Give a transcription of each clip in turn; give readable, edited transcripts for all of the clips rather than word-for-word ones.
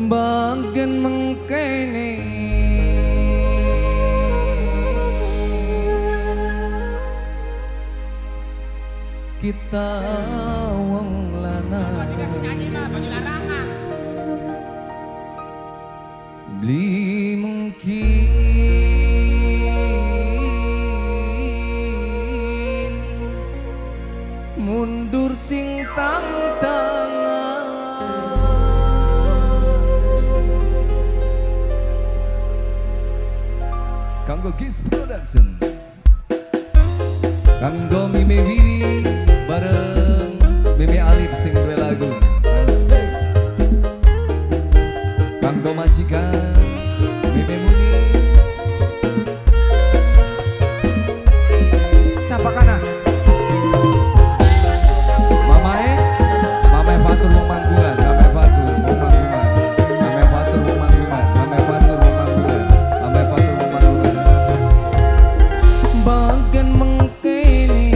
bagian mengkene kita wong lanang Dikasih nyanyi mah bagi larangan. beli mungkin mundur sing tantangan kanggo Gis Production kanggo Mime Wiwi bareng Mime Alif sing duwe lagu kanggo majikan Mime Muni siapa kana mamae Fatur wong Manggulan mamae Fatur wong Manggulan mamae Fatur wong Manggulan mamae Fatur wong Manggulan mamae Fatur wong Manggulan bagian mengkene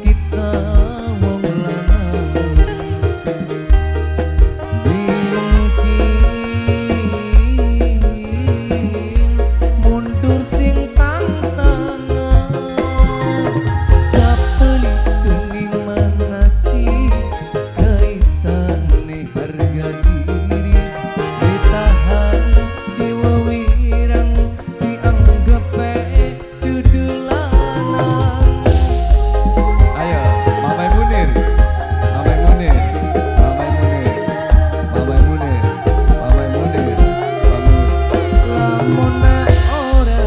kita wong lanang mundur sing tantangan sapeli kening manasi kaitane harga diri ditahan diwawirang dianggap dudulanan ayo Mamai Munir Mamai Munir Mamai Munir Mamai Munir Mamai Munir lamun ora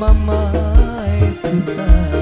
mamai suta